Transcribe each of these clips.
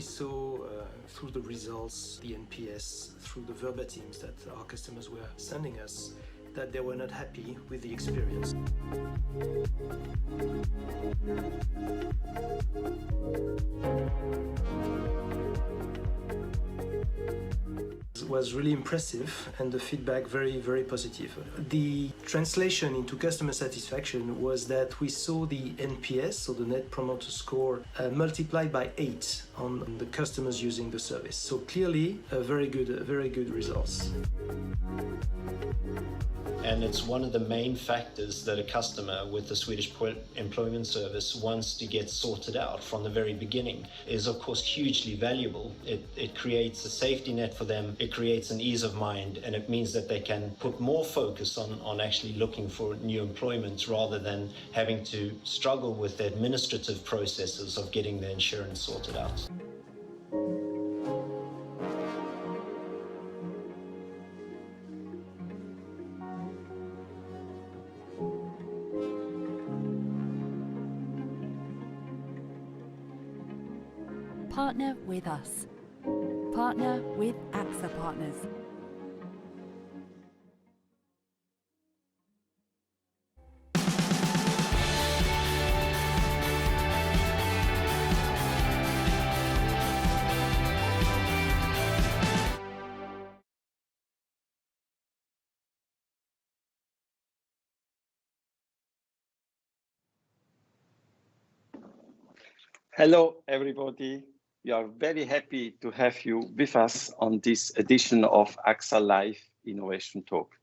saw through the results, the NPS, through the verbatims that our customers were sending us, that they were not happy with the experience. It was really impressive and the feedback very, very positive. The translation into customer satisfaction was that we saw the NPS, so the Net Promoter Score, multiplied by 8 on the customers using the service. So clearly, very good results. And it's one of the main factors that a customer with the Swedish Employment Service wants to get sorted out from the very beginning is of course hugely valuable. It creates a safety net for them, it creates an ease of mind, and it means that they can put more focus on actually looking for new employment rather than having to struggle with the administrative processes of getting their insurance sorted out. Partner with us. Partner with AXA Partners. Hello, everybody. We are very happy to have you with us on this edition of AXA Live Innovation Talk,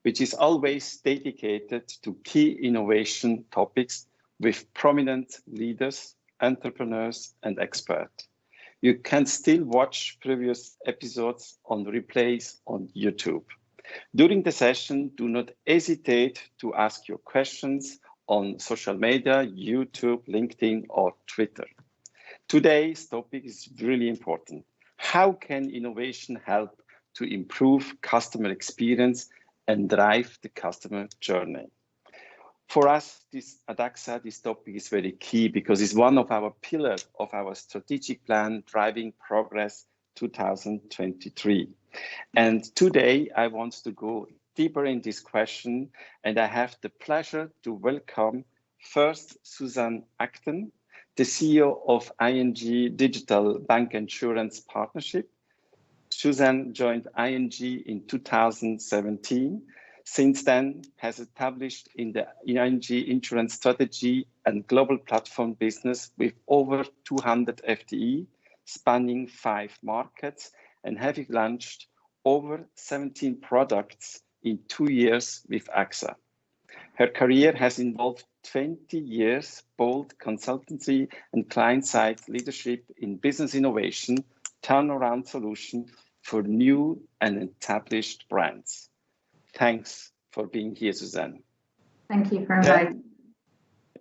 which is always dedicated to key innovation topics with prominent leaders, entrepreneurs, and experts. You can still watch previous episodes on replays on YouTube. During the session, do not hesitate to ask your questions on social media, YouTube, LinkedIn, or Twitter. Today's topic is really important. How can innovation help to improve customer experience and drive the customer journey? For us at AXA, this topic is very key because it's one of our pillars of our strategic plan, Driving Progress 2023. And today I want to go deeper in this question, and I have the pleasure to welcome first Susan Acton, the CEO of ING Digital Bank Insurance Partnership. Susan joined ING in 2017. Since then, has established in the ING insurance strategy and global platform business with over 200 FTE, spanning 5 markets, and having launched over 17 products in 2 years with AXA. Her career has involved 20 years bold consultancy and client-side leadership in business innovation, turnaround solution for new and established brands. Thanks for being here, Suzanne. Thank you for inviting.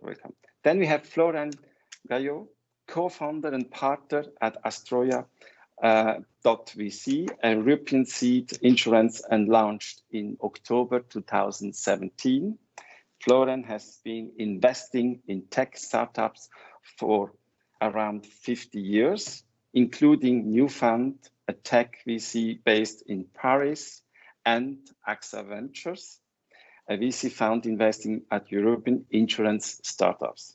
Welcome. Then we have Florent Gayot, co-founder and partner at Astroya .vc, a European seed insurance, and launched in October 2017. Florent has been investing in tech startups for around 50 years, including New Fund, a tech VC based in Paris, and AXA Ventures, a VC fund investing at European insurance startups.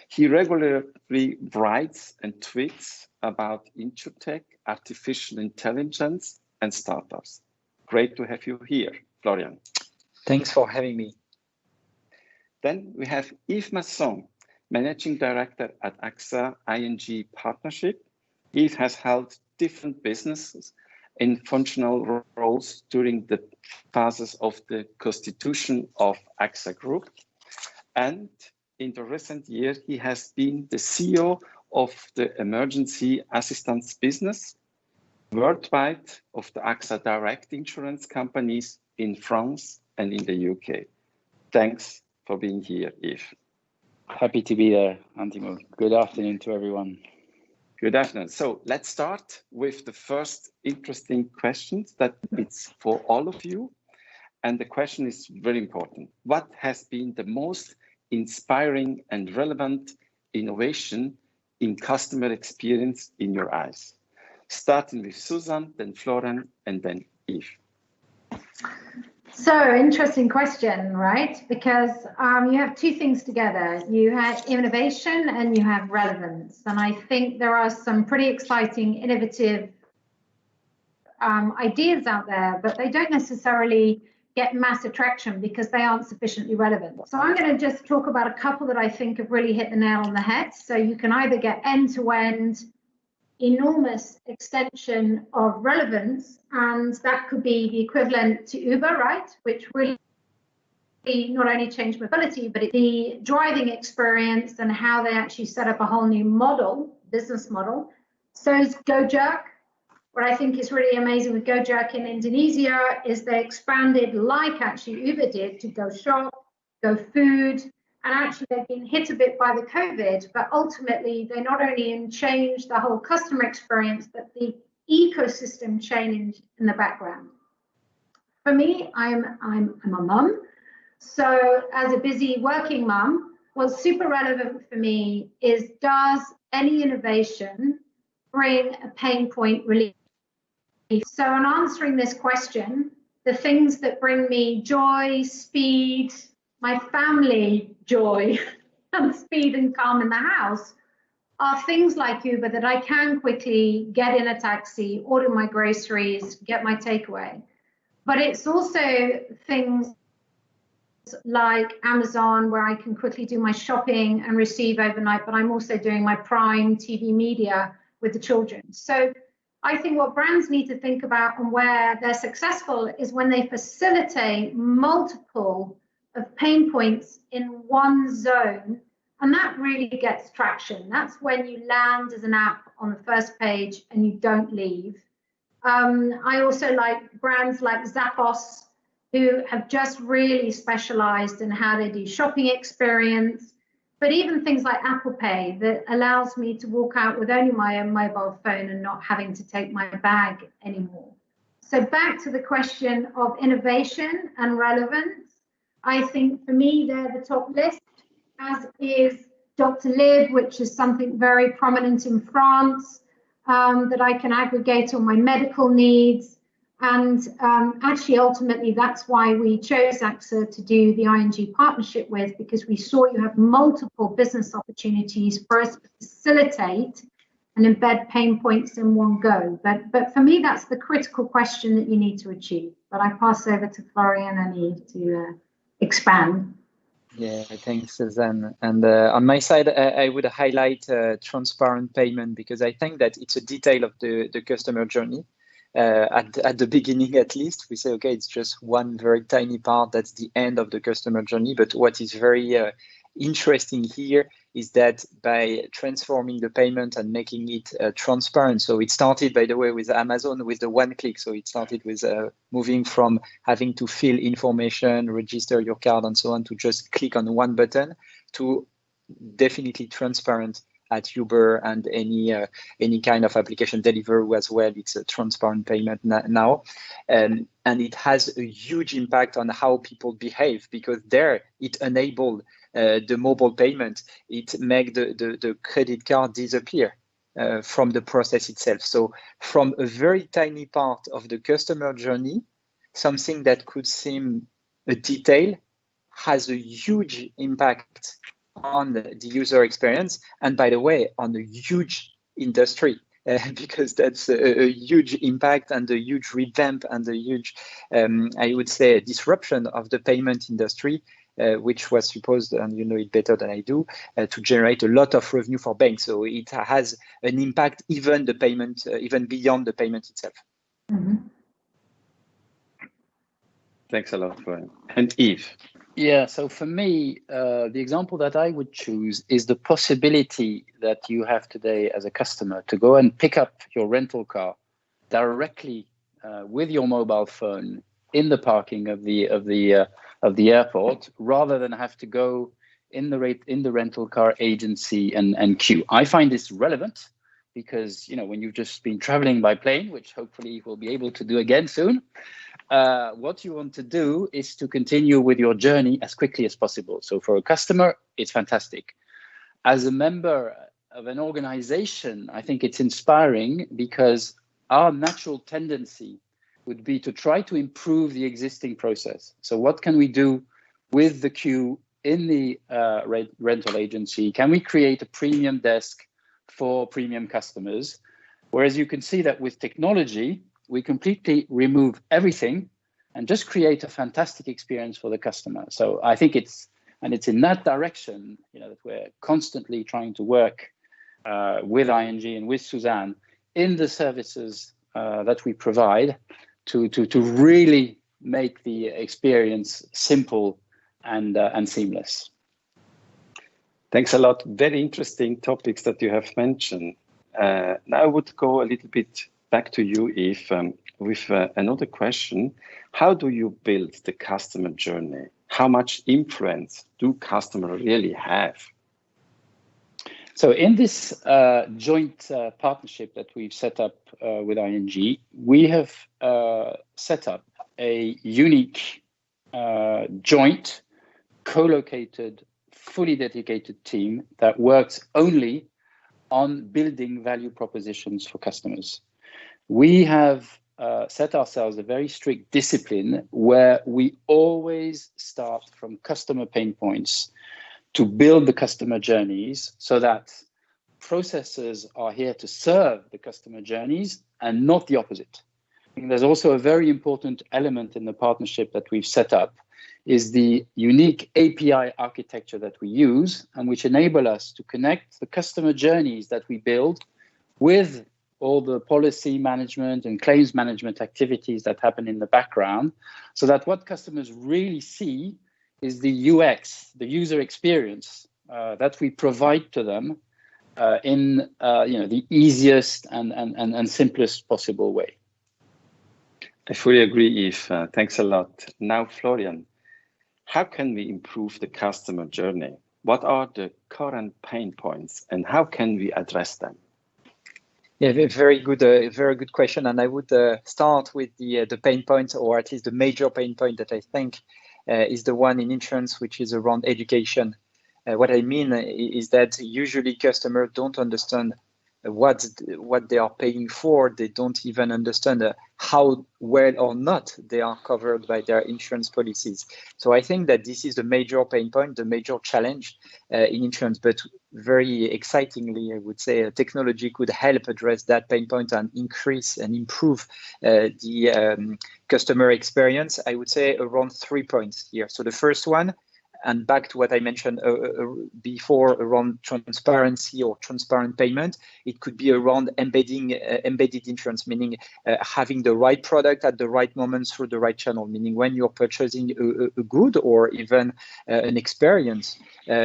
He regularly writes and tweets about insurtech, artificial intelligence, and startups. Great to have you here, Florian. Thanks for having me. Then we have Yves Masson, Managing Director at AXA ING Partnership. Yves has held different businesses in functional roles during the phases of the constitution of AXA Group. And in the recent years, he has been the CEO of the emergency assistance business worldwide of the AXA Direct insurance companies in France and in the UK. Thanks for being here, Yves. Happy to be there, Antimo. Good afternoon to everyone. Good afternoon. So let's start with the first interesting questions that it's for all of you. And the question is very important. What has been the most inspiring and relevant innovation in customer experience in your eyes? Starting with Susan, then Florian, and then Yves. So, interesting question, right? Because you have two things together. You have innovation and you have relevance. And I think there are some pretty exciting, innovative ideas out there, but they don't necessarily get mass attraction because they aren't sufficiently relevant. So I'm going to just talk about a couple that I think have really hit the nail on the head. So you can either get end-to-end enormous extension of relevance, and that could be the equivalent to Uber, right? Which really not only changed mobility, but the driving experience and how they actually set up a whole new model, business model. So is Gojek. What I think is really amazing with Gojek in Indonesia is they expanded, like actually Uber did, to Go Shop, Go Food, and actually they've been hit a bit by the COVID, but ultimately they not only changed the whole customer experience, but the ecosystem changed in the background. For me, I'm a mum, so as a busy working mum, what's super relevant for me is, does any innovation bring a pain point relief? So in answering this question, the things that bring me joy, speed, my family joy, and speed and calm in the house are things like Uber that I can quickly get in a taxi, order my groceries, get my takeaway. But it's also things like Amazon, where I can quickly do my shopping and receive overnight, but I'm also doing my Prime TV media with the children. So I think what brands need to think about and where they're successful is when they facilitate multiple of pain points in one zone, and that really gets traction. That's when you land as an app on the first page and you don't leave. I also like brands like Zappos, who have just really specialized in how they do shopping experience, but even things like Apple Pay that allows me to walk out with only my own mobile phone and not having to take my bag anymore. So back to the question of innovation and relevance, I think for me, they're the top list, as is Dr. Liv, which is something very prominent in France, that I can aggregate all my medical needs. And actually, ultimately, that's why we chose AXA to do the ING partnership with, because we saw you have multiple business opportunities for us to facilitate and embed pain points in one go. But for me, that's the critical question that you need to achieve. But I pass over to Florian and Yves to expand. Yeah, thanks, Suzanne. And on my side, I would highlight transparent payment, because I think that it's a detail of the customer journey. At the beginning, at least, we say, okay, it's just one very tiny part. That's the end of the customer journey. But what is very interesting here is that by transforming the payment and making it transparent. So it started, by the way, with Amazon with the one click. So it started with moving from having to fill information, register your card and so on, to just click on one button, to definitely transparent at Uber and any kind of application, Deliveroo as well. It's a transparent payment now. And it has a huge impact on how people behave, because there it enabled the mobile payment. It made the credit card disappear from the process itself. So from a very tiny part of the customer journey, something that could seem a detail has a huge impact on the user experience, and by the way, on a huge industry, because that's a huge impact and a huge revamp and a huge, I would say, disruption of the payment industry, which was supposed, and you know it better than I do, to generate a lot of revenue for banks. So it has an impact even the payment, even beyond the payment itself. Mm-hmm. Thanks a lot, Florian. And Yves. Yeah, so for me, the example that I would choose is the possibility that you have today as a customer to go and pick up your rental car directly with your mobile phone in the parking of the airport, rather than have to go in the rental car agency and queue. I find this relevant because, you know, when you've just been traveling by plane, which hopefully you will be able to do again soon, what you want to do is to continue with your journey as quickly as possible. So for a customer, it's fantastic. As a member an organization, I think it's inspiring because our natural tendency would be to try to improve the existing process. So what can we do with the queue in the rental agency? Can we create a premium desk for premium customers? Whereas you can see that with technology, we completely remove everything and just create a fantastic experience for the customer. So I think it's in that direction, that we're constantly trying to work with ING and with Suzanne in the services that we provide to really make the experience simple and seamless. Thanks a lot. Very interesting topics that you have mentioned. Now I would go a little bit back to you, Yves, with another question. How do you build the customer journey? How much influence do customers really have? So in this joint partnership that we've set up with ING, we have set up a unique, joint, co-located, fully dedicated team that works only on building value propositions for customers. We have set ourselves a very strict discipline where we always start from customer pain points to build the customer journeys so that processes are here to serve the customer journeys and not the opposite. And there's also a very important element in the partnership that we've set up is the unique API architecture that we use and which enable us to connect the customer journeys that we build with all the policy management and claims management activities that happen in the background, so that what customers really see is the UX, the user experience that we provide to them in the easiest and simplest possible way. I fully agree, Yves. Thanks a lot. Now, Florian, how can we improve the customer journey? What are the current pain points and how can we address them? Yeah, very good question. And I would start with the pain point, or at least the major pain point that I think is the one in insurance, which is around education. What I mean is that usually customers don't understand what they are paying for. They don't even understand how well or not they are covered by their insurance policies. So I think that this is the major pain point, the major challenge in insurance. But very excitingly, I would say technology could help address that pain point and increase and improve the customer experience. I would say around 3 points here. So the first one, and back to what I mentioned before around transparency or transparent payment, it could be around embedded insurance, meaning having the right product at the right moment through the right channel, meaning when you're purchasing a good or even an experience,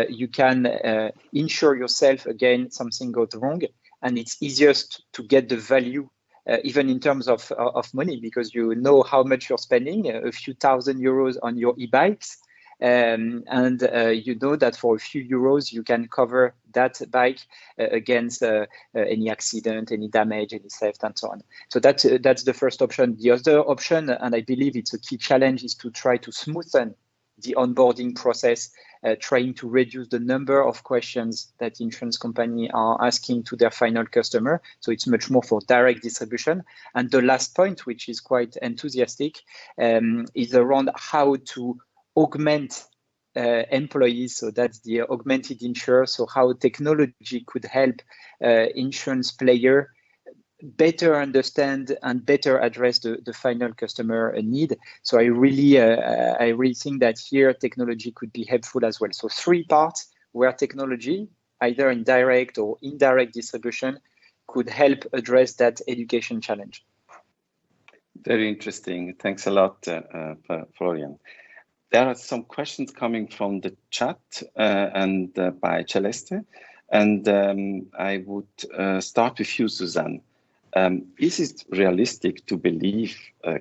you can insure yourself against something goes wrong, and it's easiest to get the value even in terms of money, because you know how much you're spending, a few €1,000 on your e-bikes. And you know that for a few euros, you can cover that bike against any accident, any damage, any theft, and so on. So that's the first option. The other option, and I believe it's a key challenge, is to try to smoothen the onboarding process, trying to reduce the number of questions that insurance companies are asking to their final customer. So it's much more for direct distribution. And the last point, which is quite enthusiastic, is around how to augment employees. So that's the augmented insurer. So how technology could help insurance player better understand and better address the final customer need. So I really think that here technology could be helpful as well. So 3 parts where technology, either in direct or indirect distribution, could help address that education challenge. Very interesting. Thanks a lot, Florian. There are some questions coming from the chat and by Celeste. And I would start with you, Suzanne. Is it realistic to believe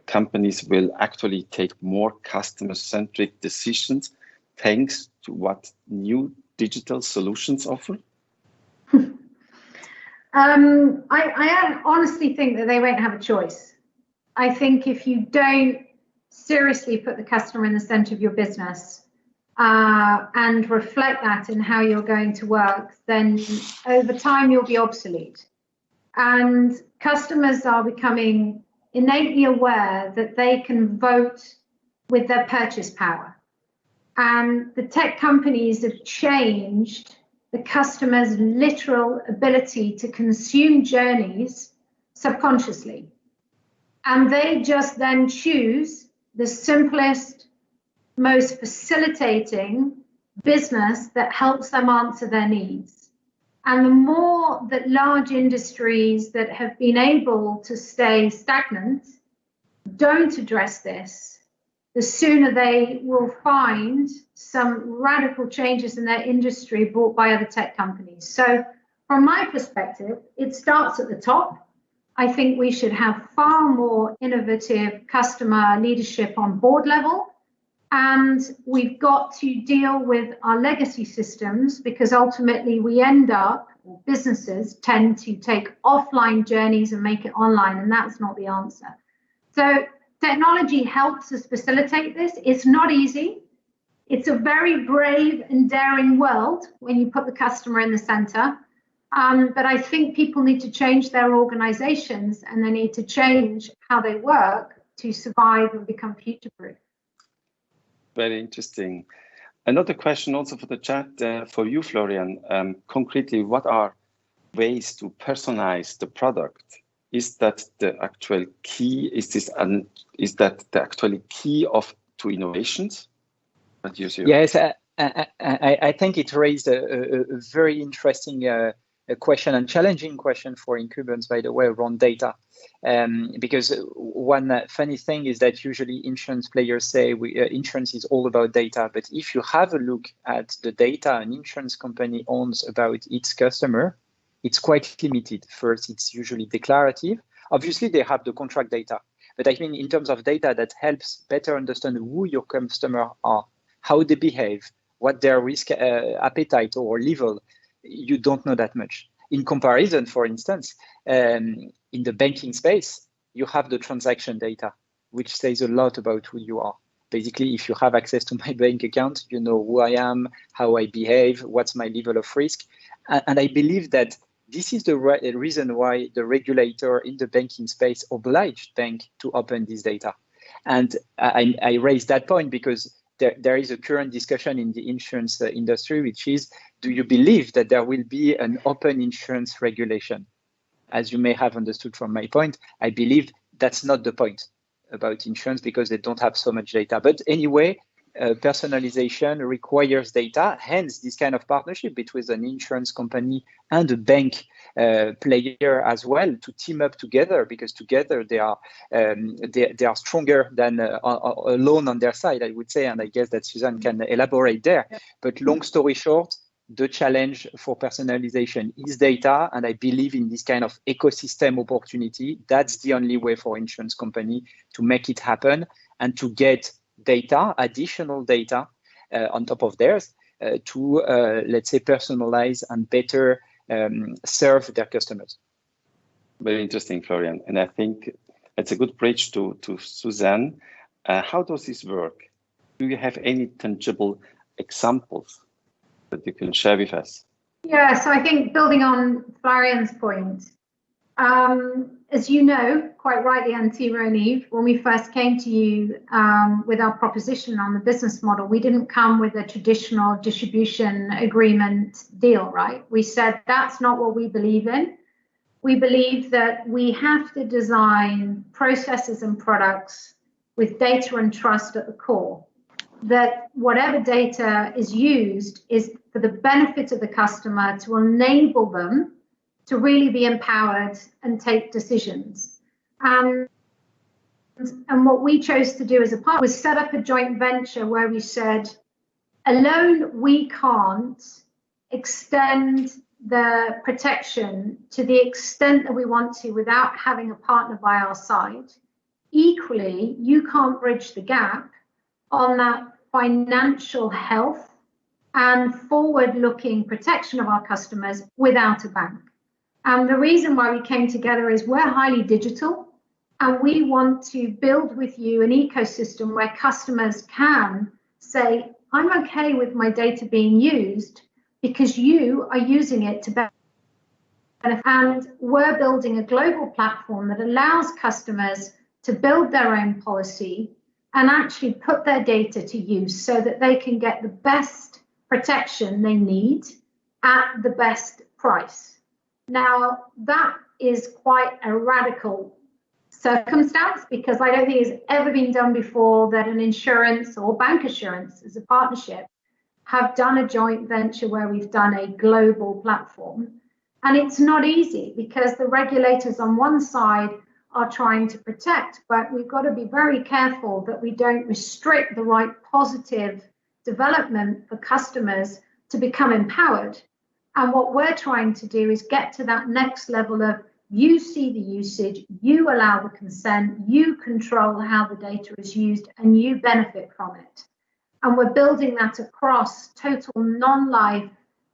companies will actually take more customer-centric decisions thanks to what new digital solutions offer? I honestly think that they won't have a choice. I think if you don't seriously put the customer in the center of your business, and reflect that in how you're going to work, then over time you'll be obsolete. And customers are becoming innately aware that they can vote with their purchase power. And the tech companies have changed the customer's literal ability to consume journeys subconsciously. And they just then choose the simplest, most facilitating business that helps them answer their needs. And the more that large industries that have been able to stay stagnant don't address this, the sooner they will find some radical changes in their industry brought by other tech companies. So from my perspective, it starts at the top. I think we should have far more innovative customer leadership on board level. And we've got to deal with our legacy systems, because ultimately we end up, or businesses tend to take offline journeys and make it online, and that's not the answer. So technology helps us facilitate this. It's not easy. It's a very brave and daring world when you put the customer in the center. But I think people need to change their organizations, and they need to change how they work to survive and become future-proof. Very interesting. Another question also for the chat for you, Florian. Concretely, what are ways to personalize the product? Is that the actual key? Is that the actual key to innovations? What do you see? Yes, I think it raised a very interesting a question and challenging question for incumbents, by the way, around data. Because one funny thing is that usually insurance players say insurance is all about data. But if you have a look at the data an insurance company owns about its customer, it's quite limited. First, it's usually declarative. Obviously, they have the contract data. But I mean, in terms of data that helps better understand who your customer are, how they behave, what their risk appetite or level, you don't know that much. In comparison, for instance, in the banking space, you have the transaction data, which says a lot about who you are. Basically, if you have access to my bank account, you know who I am, how I behave, what's my level of risk. And I believe that this is the reason why the regulator in the banking space obliged banks to open this data. And I raised that point because there is a current discussion in the insurance industry, which is, do you believe that there will be an open insurance regulation? As you may have understood from my point, I believe that's not the point about insurance because they don't have so much data. But anyway, personalization requires data, hence this kind of partnership between an insurance company and a bank player as well to team up together, because together they are stronger than alone on their side, I would say, and I guess that Suzanne can elaborate there. But long story short, the challenge for personalization is data, and I believe in this kind of ecosystem opportunity. That's the only way for insurance company to make it happen and to get data, additional data on top of theirs to, let's say, personalize and better serve their customers. Very interesting, Florian. And I think it's a good bridge to Suzanne. How does this work? Do you have any tangible examples that you can share with us? Yeah, so I think building on Florian's point, as you know, quite rightly, Antimo and Yves, when we first came to you with our proposition on the business model, we didn't come with a traditional distribution agreement deal, right? We said that's not what we believe in. We believe that we have to design processes and products with data and trust at the core. That whatever data is used is for the benefit of the customer to enable them to really be empowered and take decisions. And what we chose to do as a part was set up a joint venture where we said, alone we can't extend the protection to the extent that we want to without having a partner by our side. Equally, you can't bridge the gap on that financial health and forward-looking protection of our customers without a bank. And the reason why we came together is we're highly digital, and we want to build with you an ecosystem where customers can say, I'm okay with my data being used because you are using it to benefit. And we're building a global platform that allows customers to build their own policy and actually put their data to use so that they can get the best protection they need at the best price. Now, that is quite a radical circumstance because I don't think it's ever been done before that an insurance or bank assurance as a partnership have done a joint venture where we've done a global platform. And it's not easy because the regulators on one side are trying to protect, but we've got to be very careful that we don't restrict the right positive development for customers to become empowered. And what we're trying to do is get to that next level of you see the usage, you allow the consent, you control how the data is used, and you benefit from it. And we're building that across total non-life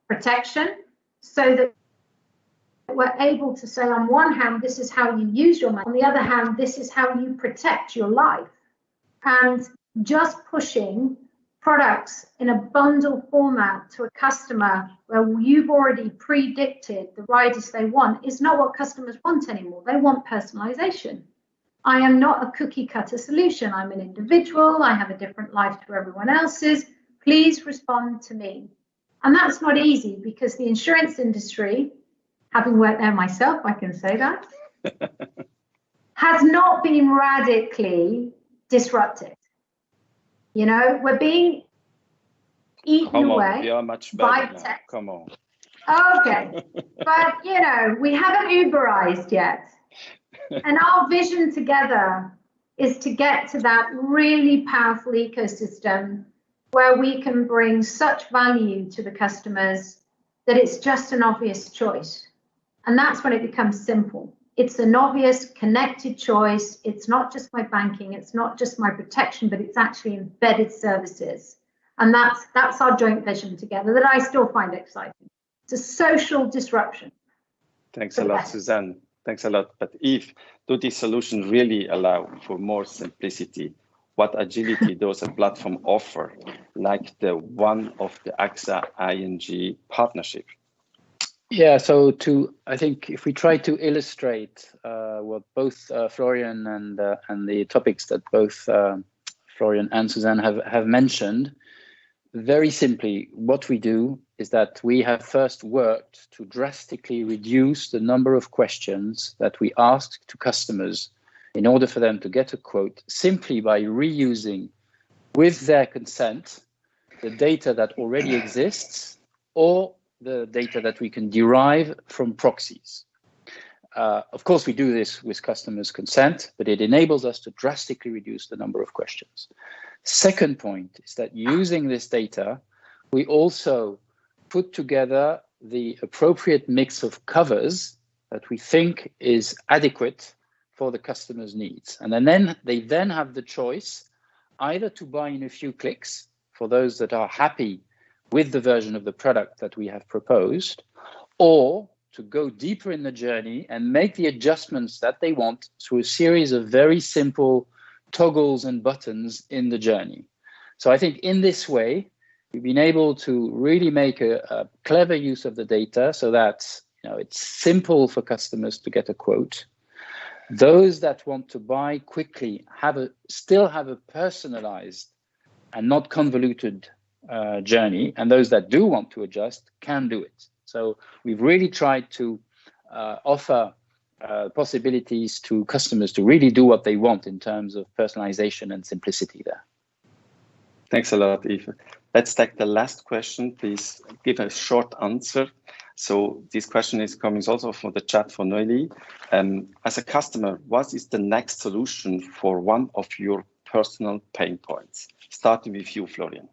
protection so that we're able to say, on one hand, this is how you use your money. On the other hand, this is how you protect your life. And just pushing products in a bundle format to a customer where you've already predicted the riders they want is not what customers want anymore. They want personalization. I am not a cookie cutter solution. I'm an individual. I have a different life to everyone else's. Please respond to me. And that's not easy because the insurance industry, having worked there myself, I can say that, has not been radically disrupted. You know, we're being eaten away. We are much better now. Tech. Come on. Okay, but you know, we haven't Uberized yet. And our vision together is to get to that really powerful ecosystem where we can bring such value to the customers that it's just an obvious choice. And that's when it becomes simple. It's an obvious connected choice. It's not just my banking, it's not just my protection, but it's actually embedded services. And that's our joint vision together that I still find exciting. It's a social disruption. Thanks a lot, Suzanne. Thanks a lot. But Yves, do these solutions really allow for more simplicity? What agility does a platform offer, like the one of the AXA ING partnership? Yeah, so I think if we try to illustrate what both Florian and the topics that both Florian and Suzanne have mentioned, very simply, what we do is that we have first worked to drastically reduce the number of questions that we ask to customers in order for them to get a quote simply by reusing, with their consent, the data that already exists or the data that we can derive from proxies. Of course, we do this with customers' consent, but it enables us to drastically reduce the number of questions. Second point is that using this data, we also put together the appropriate mix of covers that we think is adequate for the customer's needs. And then they have the choice either to buy in a few clicks for those that are happy with the version of the product that we have proposed, or to go deeper in the journey and make the adjustments that they want through a series of very simple toggles and buttons in the journey. So I think in this way, we've been able to really make a clever use of the data so that it's simple for customers to get a quote. Those that want to buy quickly still have a personalized and not convoluted journey, and those that do want to adjust can do it. So we've really tried to offer possibilities to customers to really do what they want in terms of personalization and simplicity there. Thanks a lot, Yves. Let's take the last question. Please give a short answer. So this question is coming also from the chat for Noélie. As a customer, what is the next solution for one of your personal pain points? Starting with you, Florian.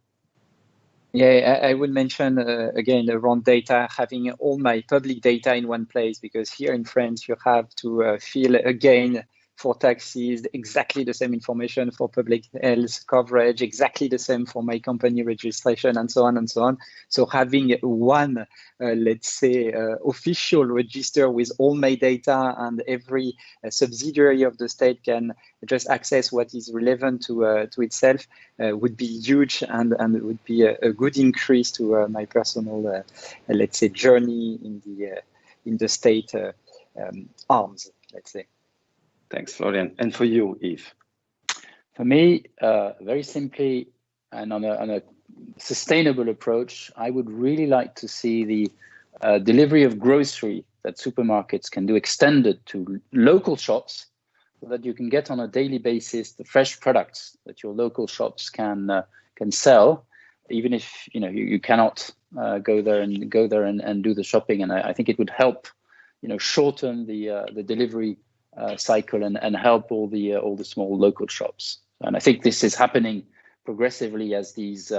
Yeah, I would mention again around data, having all my public data in one place, because here in France you have to fill again for taxis, exactly the same information for public health coverage, exactly the same for my company registration, and so on and so on. So having one, let's say, official register with all my data, and every subsidiary of the state can just access what is relevant to itself would be huge, and it would be a good increase to my personal, let's say, journey in the state arms, let's say. Thanks, Florian. And for you, Yves? For me, very simply, and on a sustainable approach, I would really like to see the delivery of grocery that supermarkets can do extended to local shops, so that you can get on a daily basis the fresh products that your local shops can sell, even if you cannot go there and do the shopping. And I think it would help, shorten the delivery cycle and help all the small local shops. And I think this is happening progressively as these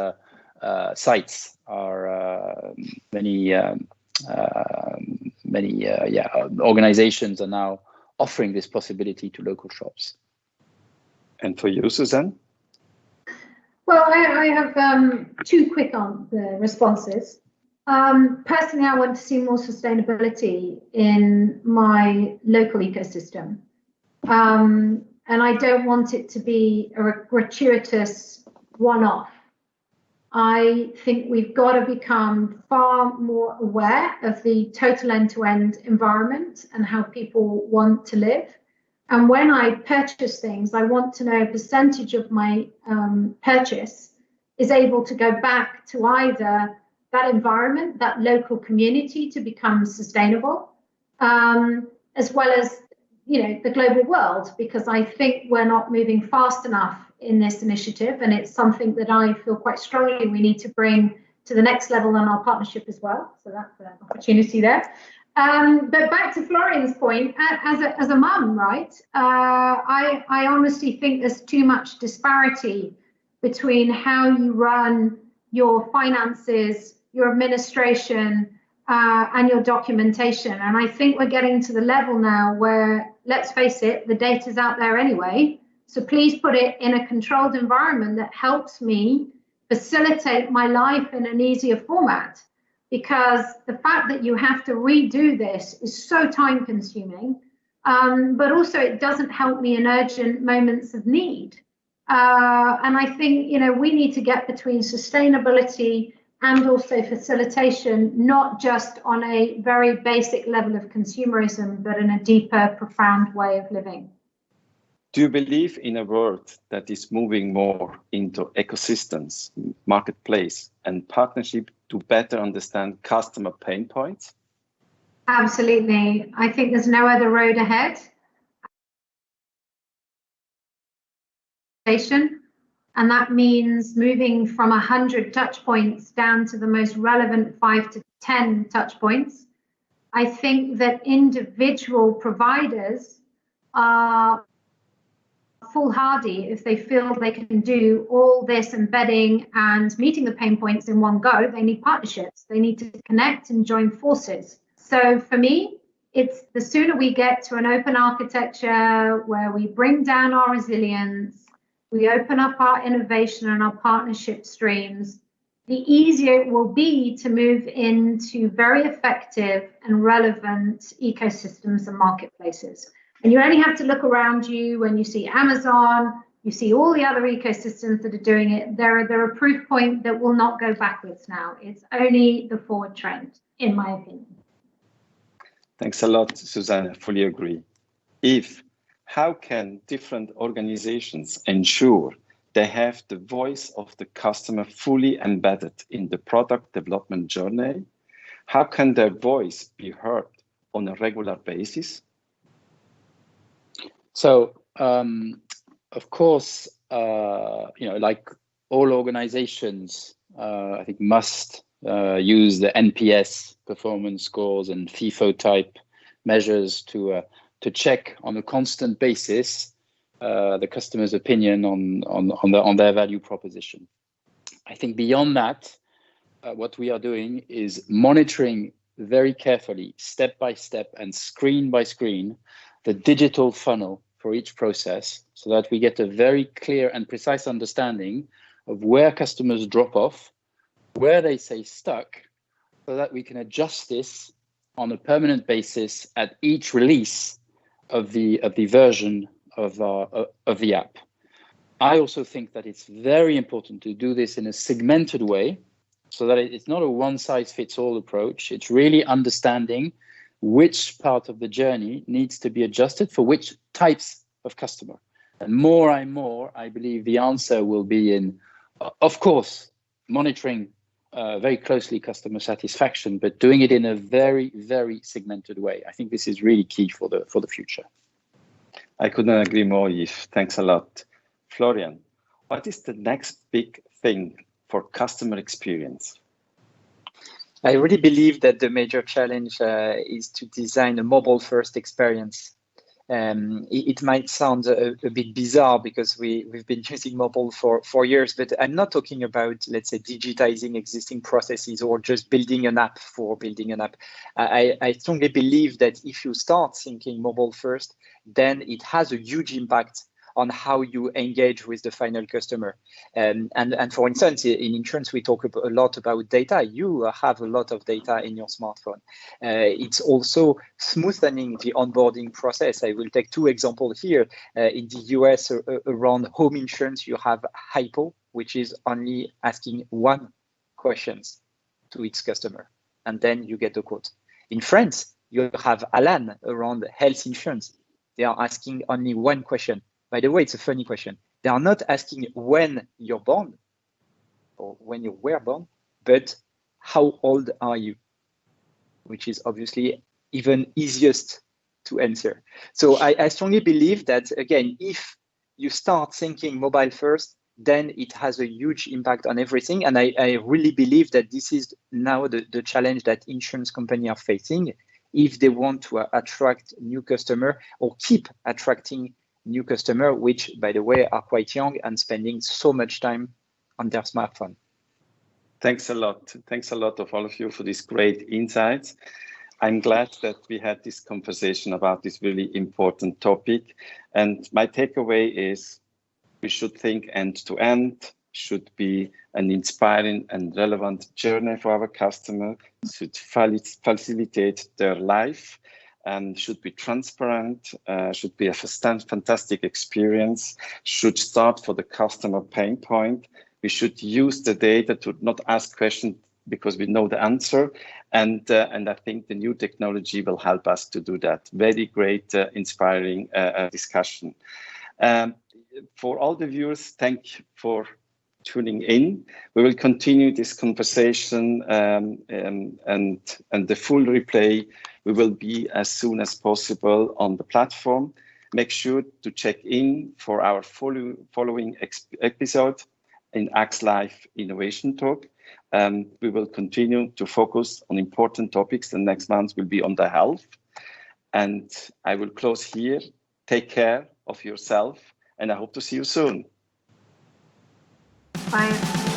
sites are many organizations are now offering this possibility to local shops. And for you, Suzanne? Well, I have two quick responses. Personally, I want to see more sustainability in my local ecosystem. And I don't want it to be a gratuitous one-off. I think we've got to become far more aware of the total end-to-end environment and how people want to live. And when I purchase things, I want to know a percentage of my purchase is able to go back to either that environment, that local community, to become sustainable, as well as the global world, because I think we're not moving fast enough in this initiative, and it's something that I feel quite strongly we need to bring to the next level in our partnership as well. So that's an opportunity there. But back to Florian's point, as a mum, right? I honestly think there's too much disparity between how you run your finances, your administration, and your documentation. And I think we're getting to the level now where, let's face it, the data's out there anyway. So please put it in a controlled environment that helps me facilitate my life in an easier format. Because the fact that you have to redo this is so time consuming, but also it doesn't help me in urgent moments of need. And I think, we need to get between sustainability and also facilitation, not just on a very basic level of consumerism, but in a deeper, profound way of living. Do you believe in a world that is moving more into ecosystems, marketplace, and partnership to better understand customer pain points? Absolutely. I think there's no other road ahead. And that means moving from 100 touch points down to the most relevant 5 to 10 touch points. I think that individual providers are foolhardy if they feel they can do all this embedding and meeting the pain points in one go. They need partnerships. They need to connect and join forces. So for me, it's the sooner we get to an open architecture where we bring down our resilience, we open up our innovation and our partnership streams, the easier it will be to move into very effective and relevant ecosystems and marketplaces. And you only have to look around you when you see Amazon, you see all the other ecosystems that are doing it. They're a proof point that will not go backwards now. It's only the forward trend, in my opinion. Thanks a lot, Suzanne. I fully agree. Yves, how can different organizations ensure they have the voice of the customer fully embedded in the product development journey? How can their voice be heard on a regular basis? So, of course, like all organizations, I think must use the NPS performance scores and FIFO type measures to check on a constant basis the customer's opinion on their value proposition. I think beyond that, what we are doing is monitoring very carefully, step by step and screen by screen, the digital funnel for each process so that we get a very clear and precise understanding of where customers drop off, where they stay stuck, so that we can adjust this on a permanent basis at each release of the version of the app. I also think that it's very important to do this in a segmented way, so that it's not a one-size-fits-all approach. It's really understanding which part of the journey needs to be adjusted for which types of customer. And more, I believe the answer will be in, of course, monitoring very closely customer satisfaction, but doing it in a very, very segmented way. I think this is really key for the future. I couldn't agree more, Yves. Thanks a lot. Florian, what is the next big thing for customer experience? I really believe that the major challenge is to design a mobile-first experience. It might sound a bit bizarre because we've been using mobile for years, but I'm not talking about, let's say, digitizing existing processes or just building an app for building an app. I strongly believe that if you start thinking mobile first, then it has a huge impact on how you engage with the final customer. And for instance, in insurance, we talk a lot about data. You have a lot of data in your smartphone. It's also smoothening the onboarding process. I will take two examples here. In the US, around home insurance, you have Hypo, which is only asking one question to its customer, and then you get the quote. In France, you have Alan around health insurance. They are asking only one question. By the way, it's a funny question. They are not asking when you're born or when you were born, but how old are you? Which is obviously even easiest to answer. So I strongly believe that, again, if you start thinking mobile first, then it has a huge impact on everything. And I really believe that this is now the challenge that insurance companies are facing if they want to attract new customer or keep attracting new customer, which, by the way, are quite young and spending so much time on their smartphone. Thanks a lot. Thanks a lot of all of you for these great insights. I'm glad that we had this conversation about this really important topic. And my takeaway is we should think end to end, should be an inspiring and relevant journey for our customer, should facilitate their life, and should be transparent, should be a fantastic experience, should start for the customer pain point. We should use the data to not ask questions because we know the answer. And I think the new technology will help us to do that. Very great, inspiring discussion. For all the viewers, thank you for tuning in. We will continue this conversation and the full replay we will be as soon as possible on the platform. Make sure to check in for our following episode in AXA Live Innovation Talk. We will continue to focus on important topics. The next month will be on the health. And I will close here. Take care of yourself, and I hope to see you soon. Bye.